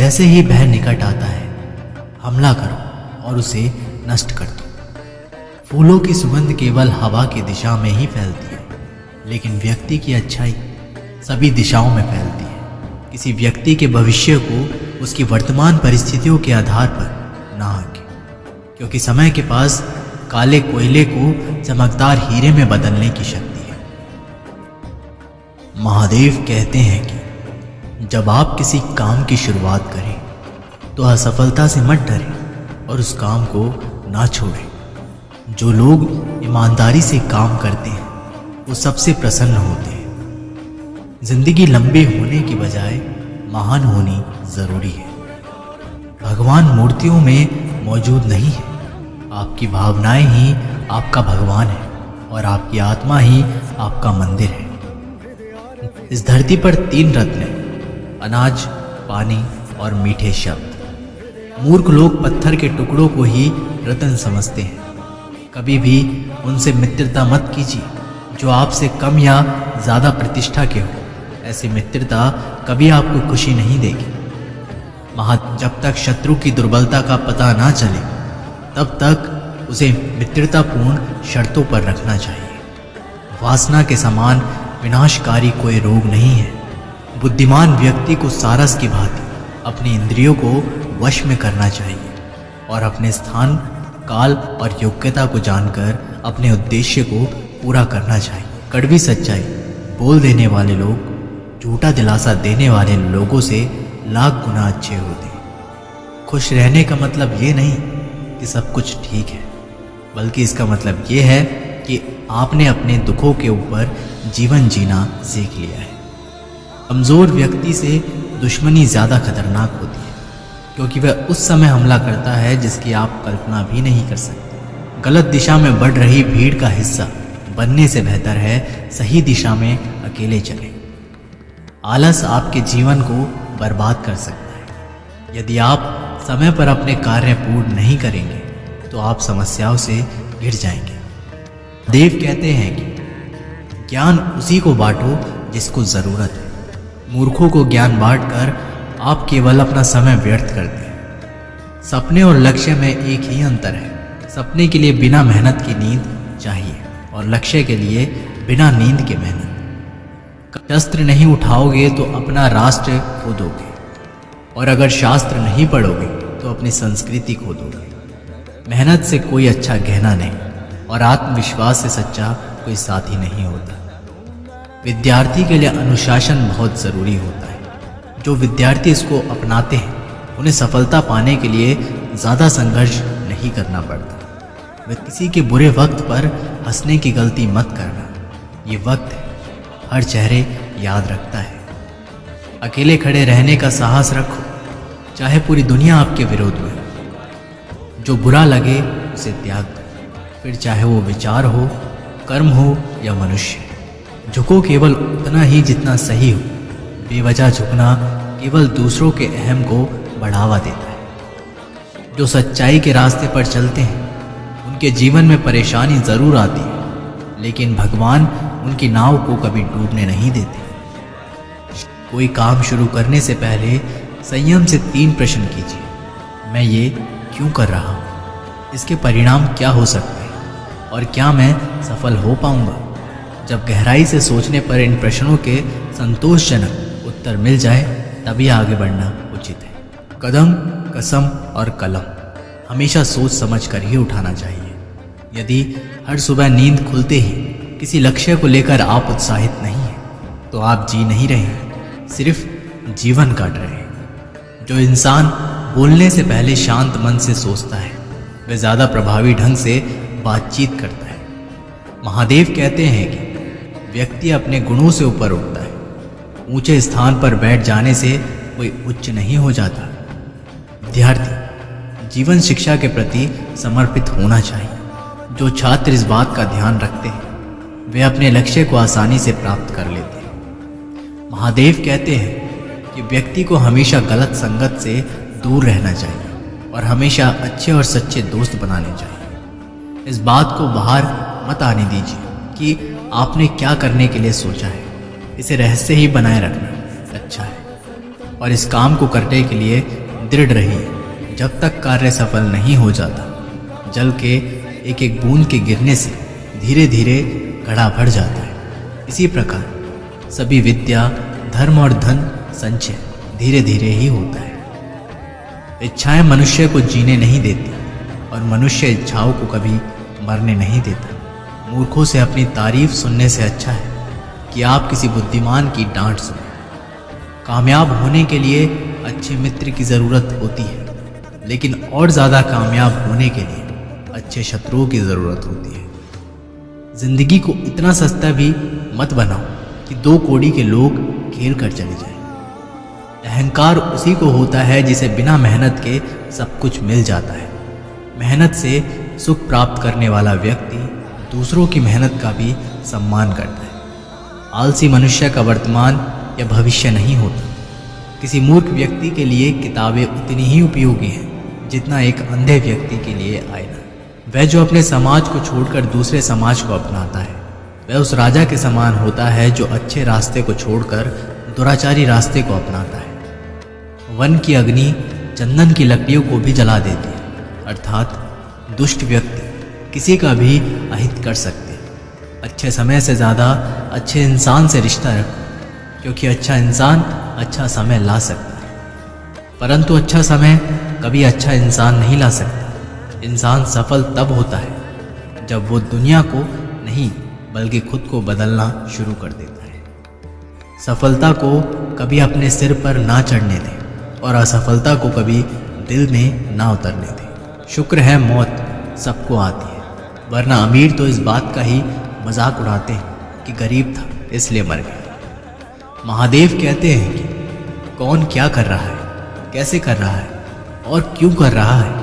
जैसे ही भय निकट आता है, हमला करो और उसे नष्ट कर दो। फूलों की सुगंध केवल हवा की दिशा में ही फैलती है, लेकिन व्यक्ति की अच्छाई सभी दिशाओं में फैलती है। किसी व्यक्ति के भविष्य को उसकी वर्तमान परिस्थितियों के आधार पर ना आंके, क्योंकि समय के पास काले कोयले को चमकदार हीरे में बदलने की शक्ति है। महादेव कहते हैं कि जब आप किसी काम की शुरुआत करें तो असफलता से मत डरें और उस काम को ना छोड़ें। जो लोग ईमानदारी से काम करते हैं वो सबसे प्रसन्न होते हैं। जिंदगी लंबी होने की बजाय महान होनी जरूरी है। भगवान मूर्तियों में मौजूद नहीं है। आपकी भावनाएं ही आपका भगवान है और आपकी आत्मा ही आपका मंदिर है। इस धरती पर 3 रत्न हैं: अनाज, पानी और मीठे शब्द। मूर्ख लोग पत्थर के टुकड़ों को ही रत्न समझते हैं। कभी भी उनसे मित्रता मत कीजिए जो आपसे कम या ज़्यादा प्रतिष्ठा के हो। ऐसी मित्रता कभी आपको खुशी नहीं देगी। जब तक शत्रु की दुर्बलता का पता ना चले तब तक उसे मित्रतापूर्ण शर्तों पर रखना चाहिए। वासना के समान विनाशकारी कोई रोग नहीं है। बुद्धिमान व्यक्ति को सारस की भांति अपनी इंद्रियों को वश में करना चाहिए और अपने स्थान, काल और योग्यता को जानकर अपने उद्देश्य को पूरा करना चाहिए। कड़वी सच्चाई बोल देने वाले लोग झूठा दिलासा देने वाले लोगों से लाख गुना अच्छे होते हैं। खुश रहने का मतलब ये नहीं कि सब कुछ ठीक है, बल्कि इसका मतलब ये है कि आपने अपने दुखों के ऊपर जीवन जीना सीख लिया है। कमज़ोर व्यक्ति से दुश्मनी ज़्यादा खतरनाक होती है, क्योंकि वह उस समय हमला करता है जिसकी आप कल्पना भी नहीं कर सकते। गलत दिशा में बढ़ रही भीड़ का हिस्सा बनने से बेहतर है सही दिशा में अकेले चलें। आलस आपके जीवन को बर्बाद कर सकता है। यदि आप समय पर अपने कार्य पूर्ण नहीं करेंगे तो आप समस्याओं से घिर जाएंगे। देव कहते हैं कि ज्ञान उसी को बांटो जिसको ज़रूरत है। मूर्खों को ज्ञान बांटकर आप केवल अपना समय व्यर्थ करते हैं। सपने और लक्ष्य में एक ही अंतर है। सपने के लिए बिना मेहनत की नींद चाहिए और लक्ष्य के लिए बिना नींद के मेहनत। शस्त्र नहीं उठाओगे तो अपना राष्ट्र खो दोगे, और अगर शास्त्र नहीं पढ़ोगे तो अपनी संस्कृति खो दोगे। मेहनत से कोई अच्छा गहना नहीं और आत्मविश्वास से सच्चा कोई साथी नहीं होता। विद्यार्थी के लिए अनुशासन बहुत ज़रूरी होता है। जो विद्यार्थी इसको अपनाते हैं उन्हें सफलता पाने के लिए ज़्यादा संघर्ष नहीं करना पड़ता। वे किसी के बुरे वक्त पर हंसने की गलती मत करना। ये वक्त है, हर चेहरे याद रखता है। अकेले खड़े रहने का साहस रखो, चाहे पूरी दुनिया आपके विरोध में हो। जो बुरा लगे उसे त्याग दो, फिर चाहे वो विचार हो, कर्म हो या मनुष्य। झुको केवल उतना ही जितना सही हो। बेवजह झुकना केवल दूसरों के अहम को बढ़ावा देता है। जो सच्चाई के रास्ते पर चलते हैं उनके जीवन में परेशानी ज़रूर आती है, लेकिन भगवान उनकी नाव को कभी डूबने नहीं देते। कोई काम शुरू करने से पहले संयम से 3 प्रश्न कीजिए। मैं ये क्यों कर रहा हूँ? इसके परिणाम क्या हो सकते हैं? और क्या मैं सफल हो पाऊंगा? जब गहराई से सोचने पर इन प्रश्नों के संतोषजनक उत्तर मिल जाए तभी आगे बढ़ना उचित है। कदम, कसम और कलम हमेशा सोच समझ कर ही उठाना चाहिए। यदि हर सुबह नींद खुलते ही किसी लक्ष्य को लेकर आप उत्साहित नहीं हैं तो आप जी नहीं रहे हैं, सिर्फ जीवन काट रहे हैं। जो इंसान बोलने से पहले शांत मन से सोचता है वह ज़्यादा प्रभावी ढंग से बातचीत करता है। महादेव कहते हैं कि व्यक्ति अपने गुणों से ऊपर उठता है। ऊंचे स्थान पर बैठ जाने से कोई उच्च नहीं हो जाता। विद्यार्थी जीवन शिक्षा के प्रति समर्पित होना चाहिए। जो छात्र इस बात का ध्यान रखते हैं वे अपने लक्ष्य को आसानी से प्राप्त कर लेते हैं। महादेव कहते हैं कि व्यक्ति को हमेशा गलत संगत से दूर रहना चाहिए और हमेशा अच्छे और सच्चे दोस्त बनाने चाहिए। इस बात को बाहर मत आने दीजिए कि आपने क्या करने के लिए सोचा है। इसे रहस्य ही बनाए रखना अच्छा है। और इस काम को करने के लिए दृढ़ रहिए। जब तक कार्य सफल नहीं हो जाता, जल के एक एक बूंद के गिरने से धीरे धीरे घड़ा भर जाता है। इसी प्रकार सभी विद्या, धर्म और धन संचय धीरे धीरे ही होता है। इच्छाएं मनुष्य को जीने नहीं देती और मनुष्य इच्छाओं को कभी मरने नहीं देता। मूर्खों से अपनी तारीफ सुनने से अच्छा है कि आप किसी बुद्धिमान की डांट सुने। कामयाब होने के लिए अच्छे मित्र की ज़रूरत होती है, लेकिन और ज़्यादा कामयाब होने के लिए अच्छे शत्रुओं की ज़रूरत होती है। जिंदगी को इतना सस्ता भी मत बनाओ कि 2 कौड़ी के लोग खेल कर चले जाएं। अहंकार उसी को होता है जिसे बिना मेहनत के सब कुछ मिल जाता है। मेहनत से सुख प्राप्त करने वाला व्यक्ति दूसरों की मेहनत का भी सम्मान करता है। आलसी मनुष्य का वर्तमान या भविष्य नहीं होता। किसी मूर्ख व्यक्ति के लिए किताबें उतनी ही उपयोगी हैं जितना एक अंधे व्यक्ति के लिए आईना। वह जो अपने समाज को छोड़कर दूसरे समाज को अपनाता है, वह उस राजा के समान होता है जो अच्छे रास्ते को छोड़कर दुराचारी रास्ते को अपनाता है। वन की अग्नि चंदन की लकड़ियों को भी जला देती है, अर्थात दुष्ट व्यक्ति किसी का भी अहित कर सकते हैं। अच्छे समय से ज़्यादा अच्छे इंसान से रिश्ता रखो, क्योंकि अच्छा इंसान अच्छा समय ला सकता है, परंतु अच्छा समय कभी अच्छा इंसान नहीं ला सकता। इंसान सफल तब होता है जब वो दुनिया को नहीं बल्कि खुद को बदलना शुरू कर देता है। सफलता को कभी अपने सिर पर ना चढ़ने दें और असफलता को कभी दिल में ना उतरने दें। शुक्र है मौत सबको आती है, वरना अमीर तो इस बात का ही मजाक उड़ाते हैं कि गरीब था इसलिए मर गया। महादेव कहते हैं कि कौन क्या कर रहा है, कैसे कर रहा है और क्यों कर रहा है,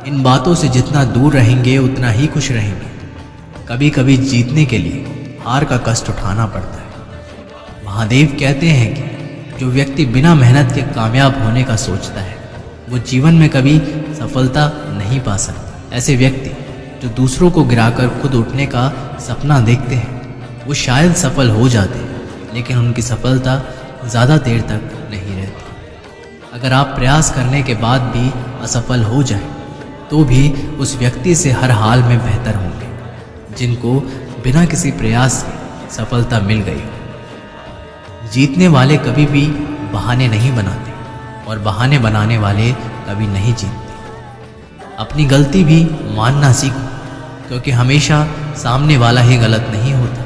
इन बातों से जितना दूर रहेंगे उतना ही खुश रहेंगे। कभी कभी जीतने के लिए हार का कष्ट उठाना पड़ता है। महादेव कहते हैं कि जो व्यक्ति बिना मेहनत के कामयाब होने का सोचता है, वो जीवन में कभी सफलता नहीं पा सकता। ऐसे व्यक्ति जो दूसरों को गिराकर खुद उठने का सपना देखते हैं, वो शायद सफल हो जाते हैं, लेकिन उनकी सफलता ज़्यादा देर तक नहीं रहती। अगर आप प्रयास करने के बाद भी असफल हो जाएं, तो भी उस व्यक्ति से हर हाल में बेहतर होंगे जिनको बिना किसी प्रयास से सफलता मिल गई हो। जीतने वाले कभी भी बहाने नहीं बनाते और बहाने बनाने वाले कभी नहीं जीतते। अपनी गलती भी मानना सीखो, क्योंकि हमेशा सामने वाला ही गलत नहीं होता।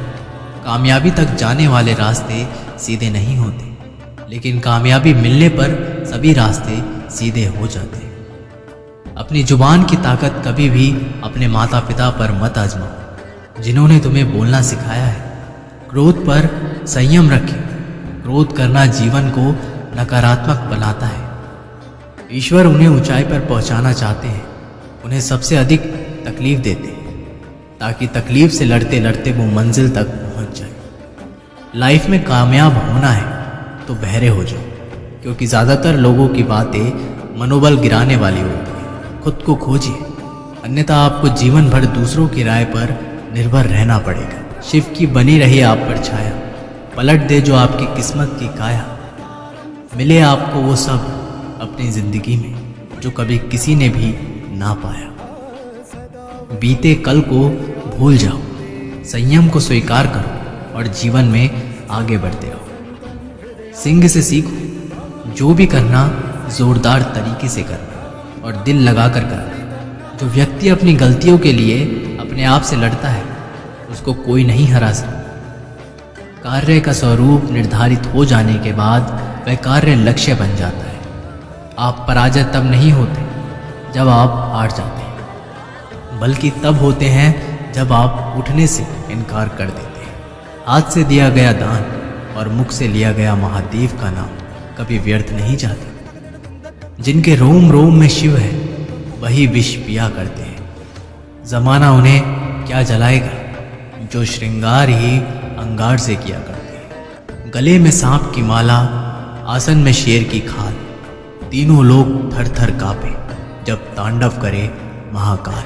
कामयाबी तक जाने वाले रास्ते सीधे नहीं होते, लेकिन कामयाबी मिलने पर सभी रास्ते सीधे हो जाते हैं। अपनी जुबान की ताकत कभी भी अपने माता पिता पर मत आजमाओ, जिन्होंने तुम्हें बोलना सिखाया है। क्रोध पर संयम रखें। क्रोध करना जीवन को नकारात्मक बनाता है। ईश्वर उन्हें ऊंचाई पर पहुंचाना चाहते हैं, उन्हें सबसे अधिक तकलीफ देते हैं, ताकि तकलीफ से लड़ते लड़ते वो मंजिल तक पहुंच जाए। लाइफ में कामयाब होना है तो बहरे हो जाओ, क्योंकि ज़्यादातर लोगों की बातें मनोबल गिराने वाली होती है। खुद को खोजिए, अन्यथा आपको जीवन भर दूसरों की राय पर निर्भर रहना पड़ेगा। शिव की बनी रही आप पर छाया, पलट दे जो आपकी किस्मत की काया। मिले आपको वो सब अपनी जिंदगी में जो कभी किसी ने भी ना पाया। बीते कल को भूल जाओ, संयम को स्वीकार करो और जीवन में आगे बढ़ते रहो। सिंह से सीखो, जो भी करना जोरदार तरीके से करना और दिल लगाकर करना। जो व्यक्ति अपनी गलतियों के लिए अपने आप से लड़ता है, उसको कोई नहीं हरा सकता। कार्य का स्वरूप निर्धारित हो जाने के बाद वह कार्य लक्ष्य बन जाता है। आप पराजय तब नहीं होते जब आप हार जाते हैं, बल्कि तब होते हैं जब आप उठने से इनकार कर देते हैं। हाथ से दिया गया दान और मुख से लिया गया महादेव का नाम कभी व्यर्थ नहीं जाता। जिनके रोम रोम में शिव है, वही विष पिया करते हैं। जमाना उन्हें क्या जलाएगा, जो श्रृंगार ही अंगार से किया करते हैं। गले में सांप की माला, आसन में शेर की खाल, तीनों लोग थर थर कांपे जब तांडव करे महाकाल।